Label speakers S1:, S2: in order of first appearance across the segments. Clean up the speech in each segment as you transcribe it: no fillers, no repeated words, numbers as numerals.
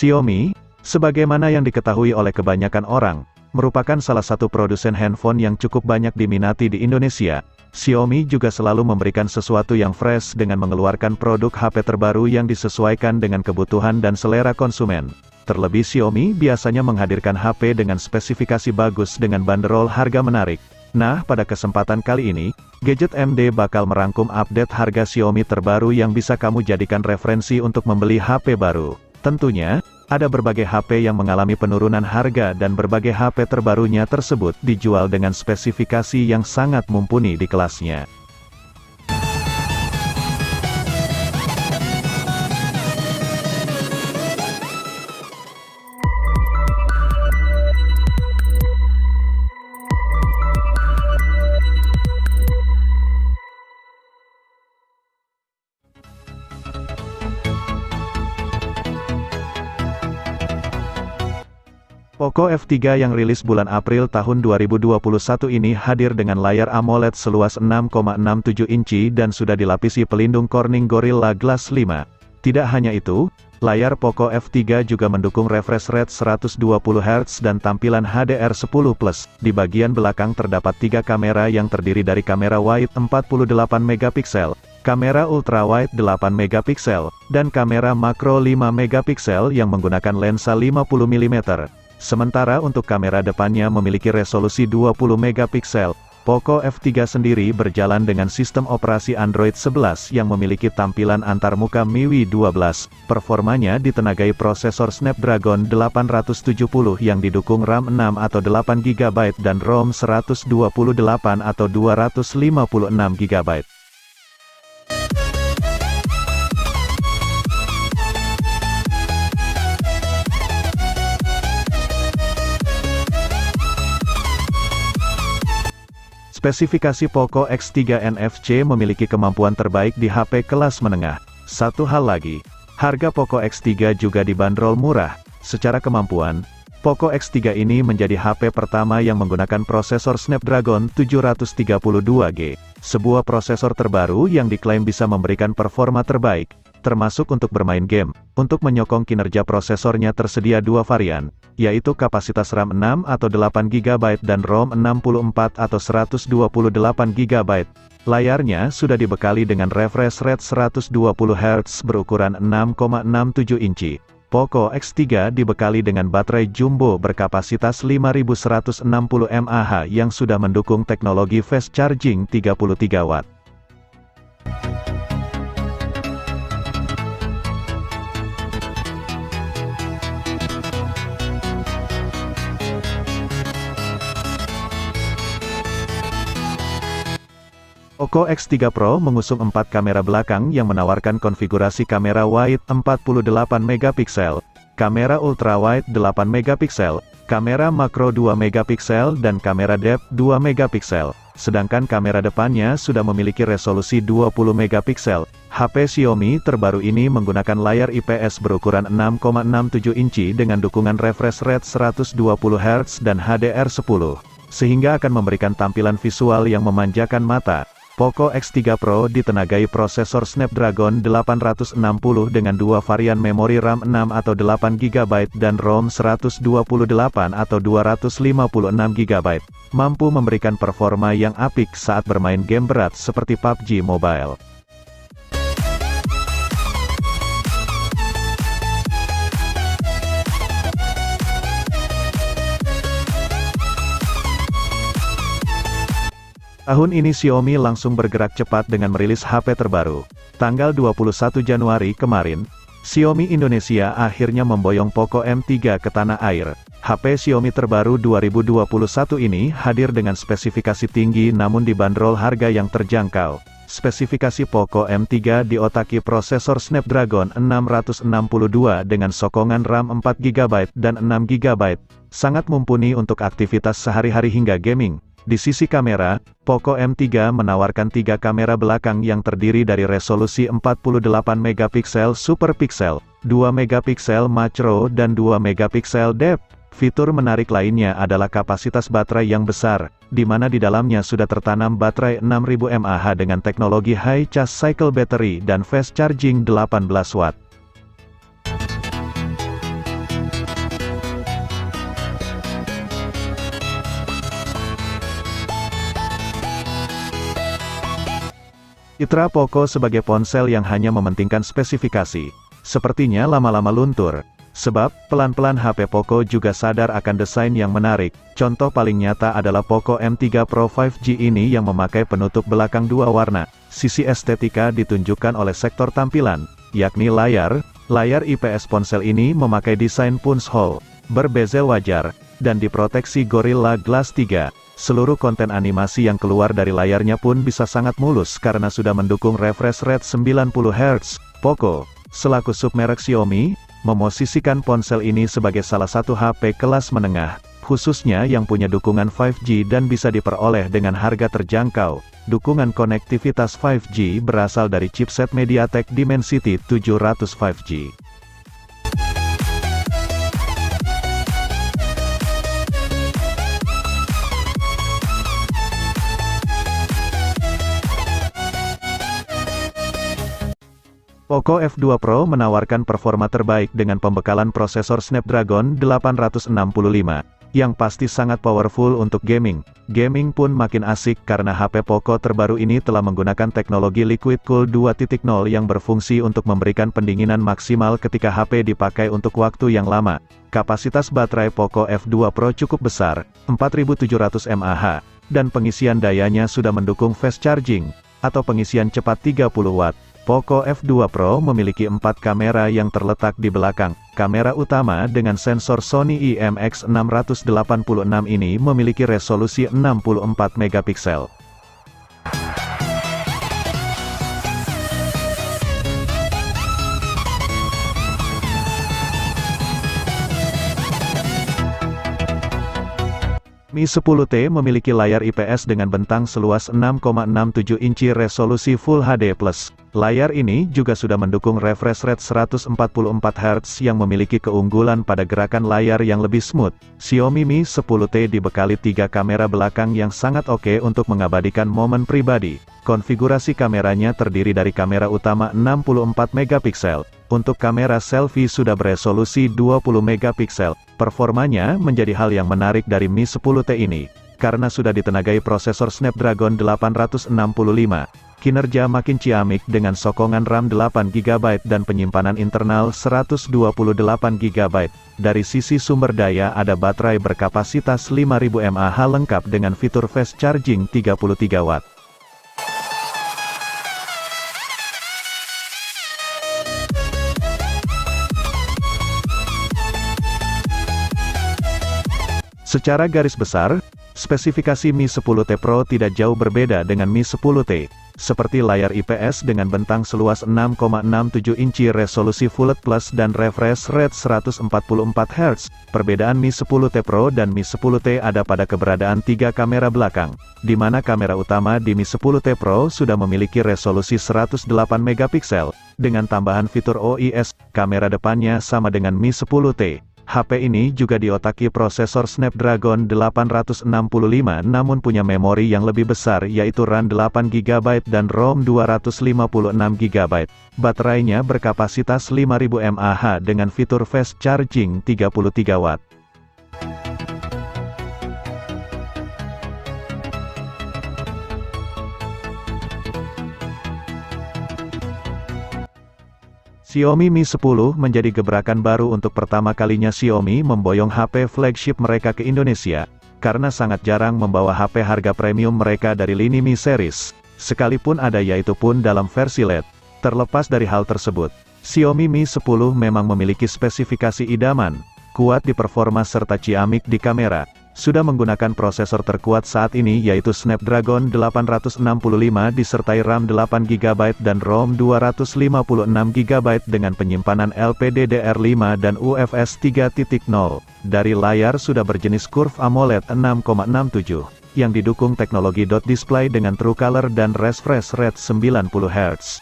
S1: Xiaomi, sebagaimana yang diketahui oleh kebanyakan orang, merupakan salah satu produsen handphone yang cukup banyak diminati di Indonesia. Xiaomi juga selalu memberikan sesuatu yang fresh dengan mengeluarkan produk HP terbaru yang disesuaikan dengan kebutuhan dan selera konsumen. Terlebih Xiaomi biasanya menghadirkan HP dengan spesifikasi bagus dengan banderol harga menarik. Nah, pada kesempatan kali ini, Gadget MD bakal merangkum update harga Xiaomi terbaru yang bisa kamu jadikan referensi untuk membeli HP baru. Tentunya, ada berbagai HP yang mengalami penurunan harga dan berbagai HP terbarunya tersebut dijual dengan spesifikasi yang sangat mumpuni di kelasnya. Poco F3 yang rilis bulan April tahun 2021 ini hadir dengan layar AMOLED seluas 6,67 inci dan sudah dilapisi pelindung Corning Gorilla Glass 5. Tidak hanya itu, layar Poco F3 juga mendukung refresh rate 120 Hz dan tampilan HDR10+. Di bagian belakang terdapat 3 kamera yang terdiri dari kamera wide 48 megapiksel, kamera ultrawide 8 megapiksel, dan kamera makro 5 megapiksel yang menggunakan lensa 50 mm. Sementara untuk kamera depannya memiliki resolusi 20 megapiksel, Poco F3 sendiri berjalan dengan sistem operasi Android 11 yang memiliki tampilan antarmuka MIUI 12. Performanya ditenagai prosesor Snapdragon 870 yang didukung RAM 6 atau 8 GB dan ROM 128 atau 256 GB. Spesifikasi Poco X3 NFC memiliki kemampuan terbaik di HP kelas menengah. Satu hal lagi, harga Poco X3 juga dibanderol murah. Secara kemampuan, Poco X3 ini menjadi HP pertama yang menggunakan prosesor Snapdragon 732G, sebuah prosesor terbaru yang diklaim bisa memberikan performa terbaik, termasuk untuk bermain game. Untuk menyokong kinerja prosesornya tersedia dua varian, yaitu kapasitas RAM 6 atau 8 GB dan ROM 64 atau 128 GB. Layarnya sudah dibekali dengan refresh rate 120 Hz berukuran 6,67 inci. Poco X3 dibekali dengan baterai jumbo berkapasitas 5160 mAh yang sudah mendukung teknologi fast charging 33 Watt. Poco X3 Pro mengusung 4 kamera belakang yang menawarkan konfigurasi kamera wide 48 megapiksel, kamera ultrawide 8 megapiksel, kamera makro 2 megapiksel dan kamera depth 2 megapiksel. Sedangkan kamera depannya sudah memiliki resolusi 20 megapiksel. HP Xiaomi terbaru ini menggunakan layar IPS berukuran 6,67 inci dengan dukungan refresh rate 120 Hz dan HDR10, sehingga akan memberikan tampilan visual yang memanjakan mata. Poco X3 Pro ditenagai prosesor Snapdragon 860 dengan dua varian memori RAM 6 atau 8 GB dan ROM 128 atau 256 GB, mampu memberikan performa yang apik saat bermain game berat seperti PUBG Mobile. Tahun ini Xiaomi langsung bergerak cepat dengan merilis HP terbaru. Tanggal 21 Januari kemarin, Xiaomi Indonesia akhirnya memboyong Poco M3 ke tanah air. HP Xiaomi terbaru 2021 ini hadir dengan spesifikasi tinggi namun dibanderol harga yang terjangkau. Spesifikasi Poco M3 diotaki prosesor Snapdragon 662 dengan sokongan RAM 4 GB dan 6 GB, sangat mumpuni untuk aktivitas sehari-hari hingga gaming. Di sisi kamera, Poco M3 menawarkan 3 kamera belakang yang terdiri dari resolusi 48 megapiksel super pixel, 2 megapiksel macro dan 2 megapiksel depth. Fitur menarik lainnya adalah kapasitas baterai yang besar, di mana di dalamnya sudah tertanam baterai 6000 mAh dengan teknologi high charge cycle battery dan fast charging 18 Watt. Citra Poco sebagai ponsel yang hanya mementingkan spesifikasi, sepertinya lama-lama luntur. Sebab, pelan-pelan HP Poco juga sadar akan desain yang menarik. Contoh paling nyata adalah Poco M3 Pro 5G ini yang memakai penutup belakang dua warna. Sisi estetika ditunjukkan oleh sektor tampilan, yakni layar. Layar IPS ponsel ini memakai desain punch-hole, berbezel wajar, dan diproteksi Gorilla Glass 3. Seluruh konten animasi yang keluar dari layarnya pun bisa sangat mulus karena sudah mendukung refresh rate 90 Hz. Poco, selaku submerek Xiaomi, memosisikan ponsel ini sebagai salah satu HP kelas menengah, khususnya yang punya dukungan 5G dan bisa diperoleh dengan harga terjangkau. Dukungan konektivitas 5G berasal dari chipset MediaTek Dimensity 700 5G. Poco F2 Pro menawarkan performa terbaik dengan pembekalan prosesor Snapdragon 865, yang pasti sangat powerful untuk gaming. Gaming pun makin asik karena HP Poco terbaru ini telah menggunakan teknologi Liquid Cool 2.0 yang berfungsi untuk memberikan pendinginan maksimal ketika HP dipakai untuk waktu yang lama. Kapasitas baterai Poco F2 Pro cukup besar, 4700 mAh, dan pengisian dayanya sudah mendukung fast charging, atau pengisian cepat 30 Watt. Poco F2 Pro memiliki 4 kamera yang terletak di belakang. Kamera utama dengan sensor Sony IMX686 ini memiliki resolusi 64 megapiksel. Mi 10T memiliki layar IPS dengan bentang seluas 6,67 inci resolusi Full HD+. Layar ini juga sudah mendukung refresh rate 144 Hz yang memiliki keunggulan pada gerakan layar yang lebih smooth. Xiaomi Mi 10T dibekali 3 kamera belakang yang sangat oke untuk mengabadikan momen pribadi. Konfigurasi kameranya terdiri dari kamera utama 64 megapiksel. Untuk kamera selfie sudah beresolusi 20 megapiksel. Performanya menjadi hal yang menarik dari Mi 10T ini, karena sudah ditenagai prosesor Snapdragon 865. Kinerja makin ciamik dengan sokongan RAM 8GB dan penyimpanan internal 128GB. Dari sisi sumber daya ada baterai berkapasitas 5000 mAh lengkap dengan fitur fast charging 33 Watt. Secara garis besar, spesifikasi Mi 10T Pro tidak jauh berbeda dengan Mi 10T, seperti layar IPS dengan bentang seluas 6,67 inci resolusi Full HD+ dan refresh rate 144 Hz. Perbedaan Mi 10T Pro dan Mi 10T ada pada keberadaan 3 kamera belakang, di mana kamera utama di Mi 10T Pro sudah memiliki resolusi 108 megapiksel, dengan tambahan fitur OIS. Kamera depannya sama dengan Mi 10T. HP ini juga diotaki prosesor Snapdragon 865 namun punya memori yang lebih besar yaitu RAM 8GB dan ROM 256GB. Baterainya berkapasitas 5000 mAh dengan fitur fast charging 33 Watt. Xiaomi Mi 10 menjadi gebrakan baru untuk pertama kalinya Xiaomi memboyong HP flagship mereka ke Indonesia, karena sangat jarang membawa HP harga premium mereka dari lini Mi series, sekalipun ada yaitu pun dalam versi LED. Terlepas dari hal tersebut, Xiaomi Mi 10 memang memiliki spesifikasi idaman, kuat di performa serta ciamik di kamera. Sudah menggunakan prosesor terkuat saat ini yaitu Snapdragon 865 disertai RAM 8GB dan ROM 256GB dengan penyimpanan LPDDR5 dan UFS 3.0. Dari layar sudah berjenis Curve AMOLED 6,67, yang didukung teknologi dot display dengan True Color dan refresh rate 90 Hz.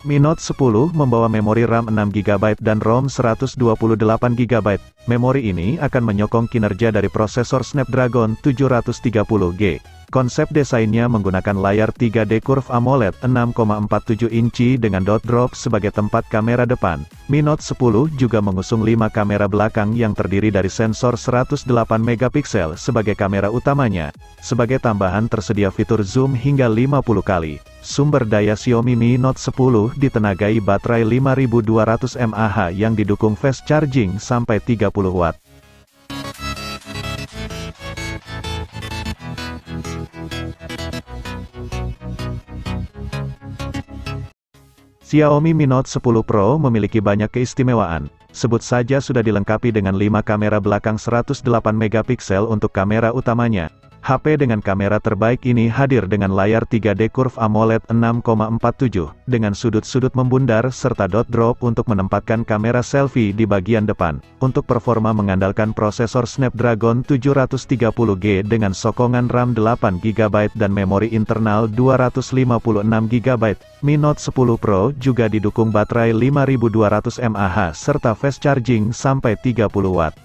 S1: Mi Note 10 membawa memori RAM 6GB dan ROM 128GB. Memori ini akan menyokong kinerja dari prosesor Snapdragon 730G. Konsep desainnya menggunakan layar 3D Curve AMOLED 6,47 inci dengan dot drop sebagai tempat kamera depan. Mi Note 10 juga mengusung 5 kamera belakang yang terdiri dari sensor 108 megapiksel sebagai kamera utamanya. Sebagai tambahan tersedia fitur zoom hingga 50 kali. Sumber daya Xiaomi Mi Note 10 ditenagai baterai 5200 mAh yang didukung fast charging sampai 30 watt. Xiaomi Mi Note 10 Pro memiliki banyak keistimewaan. Sebut saja sudah dilengkapi dengan 5 kamera belakang 108 megapiksel untuk kamera utamanya. HP dengan kamera terbaik ini hadir dengan layar 3D Curve AMOLED 6,47, dengan sudut-sudut membundar serta dot drop untuk menempatkan kamera selfie di bagian depan. Untuk performa mengandalkan prosesor Snapdragon 730G dengan sokongan RAM 8GB dan memori internal 256GB. Mi Note 10 Pro juga didukung baterai 5200 mAh serta fast charging sampai 30 watt.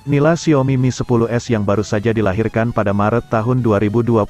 S1: Inilah Xiaomi Mi 10s yang baru saja dilahirkan pada Maret tahun 2021.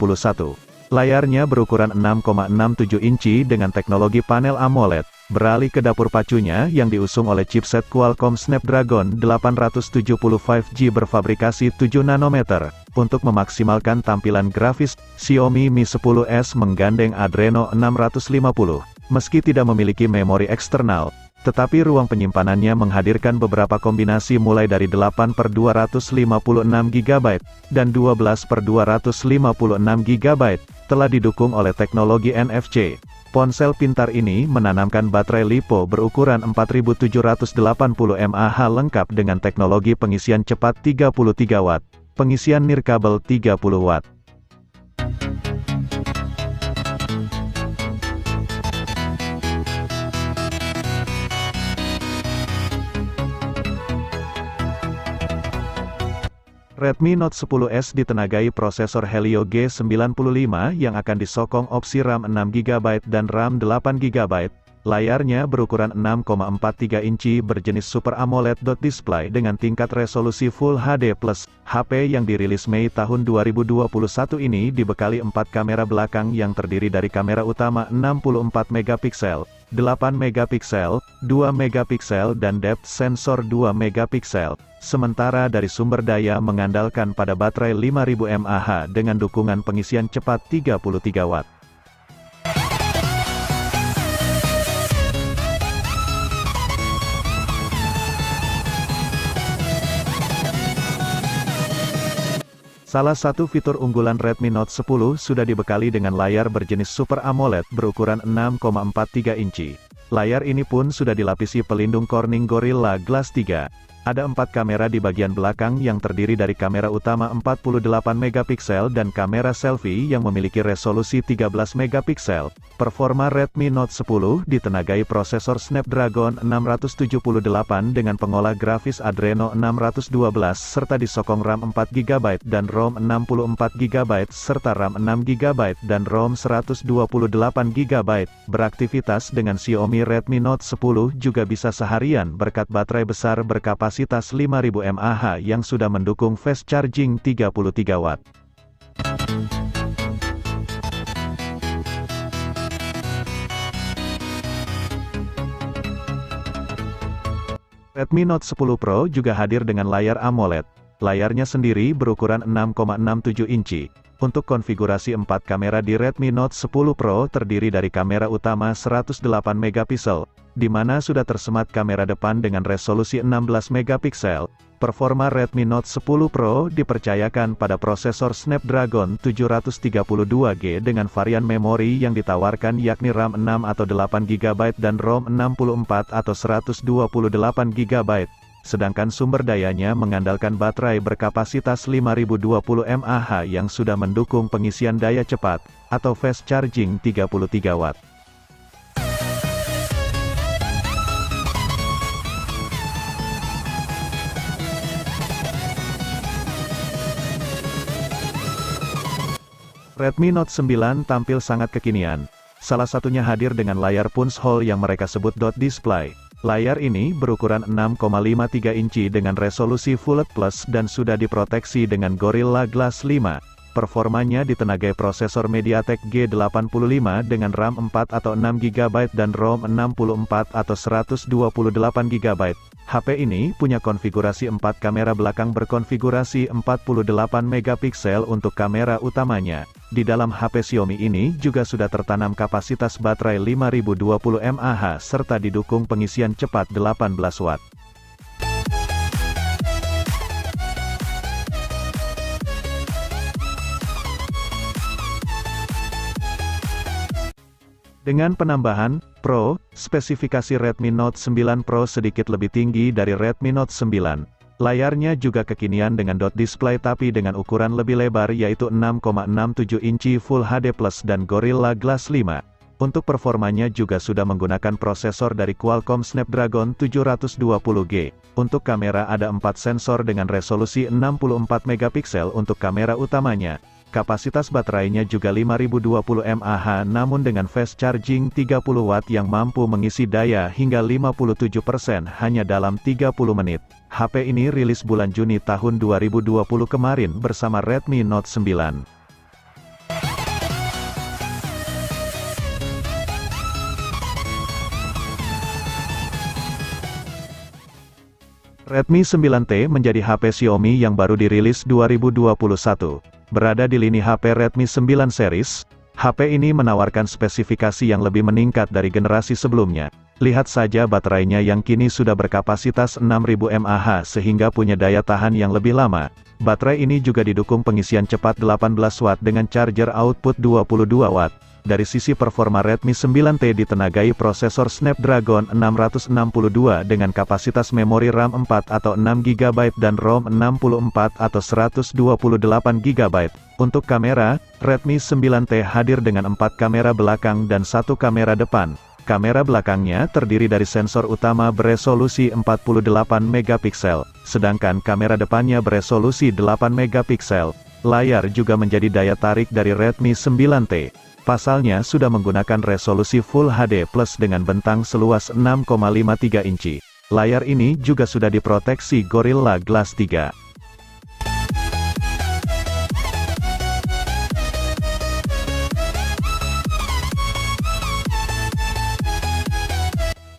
S1: Layarnya berukuran 6,67 inci dengan teknologi panel AMOLED. Beralih ke dapur pacunya yang diusung oleh chipset Qualcomm Snapdragon 875 5G berfabrikasi 7 nanometer. Untuk memaksimalkan tampilan grafis, Xiaomi Mi 10s menggandeng Adreno 650. Meski tidak memiliki memori eksternal, tetapi ruang penyimpanannya menghadirkan beberapa kombinasi mulai dari 8/256GB dan 12/256GB, telah didukung oleh teknologi NFC. Ponsel pintar ini menanamkan baterai LiPo berukuran 4780 mAh lengkap dengan teknologi pengisian cepat 33 watt, pengisian nirkabel 30 watt. Redmi Note 10s ditenagai prosesor Helio G95 yang akan disokong opsi RAM 6GB dan RAM 8GB. Layarnya berukuran 6,43 inci berjenis Super AMOLED display dengan tingkat resolusi Full HD+. HP yang dirilis Mei tahun 2021 ini dibekali 4 kamera belakang yang terdiri dari kamera utama 64 megapiksel, 8 megapiksel, 2 megapiksel dan depth sensor 2 megapiksel. Sementara dari sumber daya mengandalkan pada baterai 5000 mAh dengan dukungan pengisian cepat 33 watt. Salah satu fitur unggulan Redmi Note 10 sudah dibekali dengan layar berjenis Super AMOLED berukuran 6,43 inci. Layar ini pun sudah dilapisi pelindung Corning Gorilla Glass 3. Ada 4 kamera di bagian belakang yang terdiri dari kamera utama 48 megapiksel dan kamera selfie yang memiliki resolusi 13 megapiksel. Performa Redmi Note 10 ditenagai prosesor Snapdragon 678 dengan pengolah grafis Adreno 612 serta disokong RAM 4GB dan ROM 64GB serta RAM 6GB dan ROM 128GB. Beraktivitas dengan Xiaomi Redmi Note 10 juga bisa seharian berkat baterai besar berkapasitas 5000 mAh yang sudah mendukung fast charging 33 watt. Redmi Note 10 Pro juga hadir dengan layar AMOLED. Layarnya sendiri berukuran 6,67 inci. Untuk konfigurasi 4 kamera di Redmi Note 10 Pro terdiri dari kamera utama 108 megapiksel, di mana sudah tersemat kamera depan dengan resolusi 16 megapiksel. Performa Redmi Note 10 Pro dipercayakan pada prosesor Snapdragon 732G dengan varian memori yang ditawarkan yakni RAM 6 atau 8GB dan ROM 64 atau 128GB. Sedangkan sumber dayanya mengandalkan baterai berkapasitas 5020 mAh yang sudah mendukung pengisian daya cepat, atau fast charging 33 watt. Redmi Note 9 tampil sangat kekinian. Salah satunya hadir dengan layar punch-hole yang mereka sebut dot display. Layar ini berukuran 6,53 inci dengan resolusi Full HD+ dan sudah diproteksi dengan Gorilla Glass 5. Performanya ditenagai prosesor MediaTek G85 dengan RAM 4 atau 6 GB dan ROM 64 atau 128 GB. HP ini punya konfigurasi 4 kamera belakang berkonfigurasi 48 megapiksel untuk kamera utamanya. Di dalam HP Xiaomi ini juga sudah tertanam kapasitas baterai 5020 mAh serta didukung pengisian cepat 18 watt. Dengan penambahan Pro, spesifikasi Redmi Note 9 Pro sedikit lebih tinggi dari Redmi Note 9. Layarnya juga kekinian dengan dot display tapi dengan ukuran lebih lebar yaitu 6,67 inci Full HD+ dan Gorilla Glass 5. Untuk performanya juga sudah menggunakan prosesor dari Qualcomm Snapdragon 720G. Untuk kamera ada 4 sensor dengan resolusi 64 megapiksel untuk kamera utamanya. Kapasitas baterainya juga 5020 mAh namun dengan fast charging 30 watt yang mampu mengisi daya hingga 57% hanya dalam 30 menit. HP ini rilis bulan Juni tahun 2020 kemarin bersama Redmi Note 9. Redmi 9T menjadi HP Xiaomi yang baru dirilis 2021. Berada di lini HP Redmi 9 series, HP ini menawarkan spesifikasi yang lebih meningkat dari generasi sebelumnya. Lihat saja baterainya yang kini sudah berkapasitas 6000 mAh sehingga punya daya tahan yang lebih lama. Baterai ini juga didukung pengisian cepat 18 watt dengan charger output 22 watt. Dari sisi performa Redmi 9T ditenagai prosesor Snapdragon 662 dengan kapasitas memori RAM 4 atau 6 GB dan ROM 64 atau 128 GB. Untuk kamera, Redmi 9T hadir dengan 4 kamera belakang dan 1 kamera depan. Kamera belakangnya terdiri dari sensor utama beresolusi 48 megapiksel, sedangkan kamera depannya beresolusi 8 megapiksel. Layar juga menjadi daya tarik dari Redmi 9T. Pasalnya sudah menggunakan resolusi Full HD+ dengan bentang seluas 6,53 inci. Layar ini juga sudah diproteksi Gorilla Glass 3.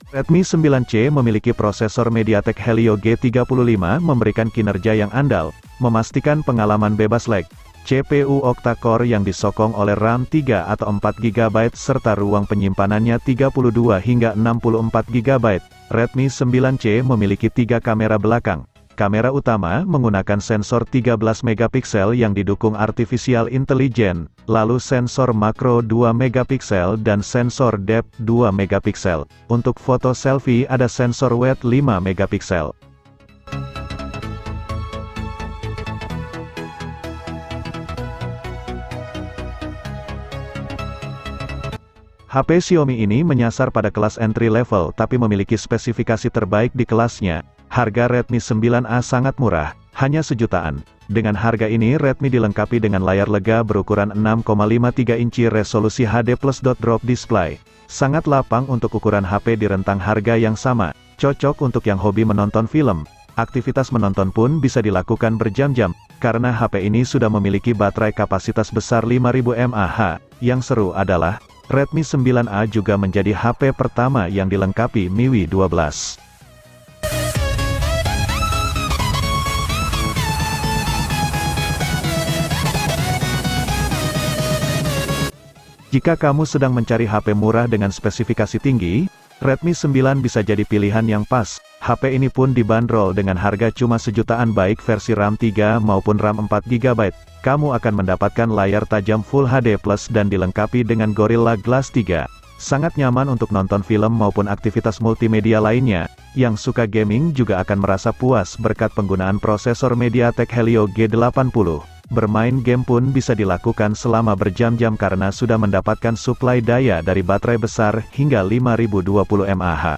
S1: Redmi 9C memiliki prosesor MediaTek Helio G35 memberikan kinerja yang andal, memastikan pengalaman bebas lag. CPU octa-core yang disokong oleh RAM 3 atau 4 GB serta ruang penyimpanannya 32 hingga 64 GB. Redmi 9C memiliki 3 kamera belakang. Kamera utama menggunakan sensor 13 megapiksel yang didukung artificial intelligence, lalu sensor makro 2 megapiksel dan sensor depth 2 megapiksel. Untuk foto selfie ada sensor wide 5 megapiksel. HP Xiaomi ini menyasar pada kelas entry level tapi memiliki spesifikasi terbaik di kelasnya. Harga Redmi 9A sangat murah, hanya sejutaan. Dengan harga ini Redmi dilengkapi dengan layar lega berukuran 6,53 inci resolusi HD+ drop display. Sangat lapang untuk ukuran HP di rentang harga yang sama. Cocok untuk yang hobi menonton film. Aktivitas menonton pun bisa dilakukan berjam-jam, karena HP ini sudah memiliki baterai kapasitas besar 5000 mAh. Yang seru adalah, Redmi 9A juga menjadi HP pertama yang dilengkapi MIUI 12. Jika kamu sedang mencari HP murah dengan spesifikasi tinggi, Redmi 9 bisa jadi pilihan yang pas. HP ini pun dibanderol dengan harga cuma sejutaan baik versi RAM 3 maupun RAM 4 GB. Kamu akan mendapatkan layar tajam Full HD+ dan dilengkapi dengan Gorilla Glass 3. Sangat nyaman untuk nonton film maupun aktivitas multimedia lainnya. Yang suka gaming juga akan merasa puas berkat penggunaan prosesor MediaTek Helio G80. Bermain game pun bisa dilakukan selama berjam-jam karena sudah mendapatkan suplai daya dari baterai besar hingga 5020 mAh.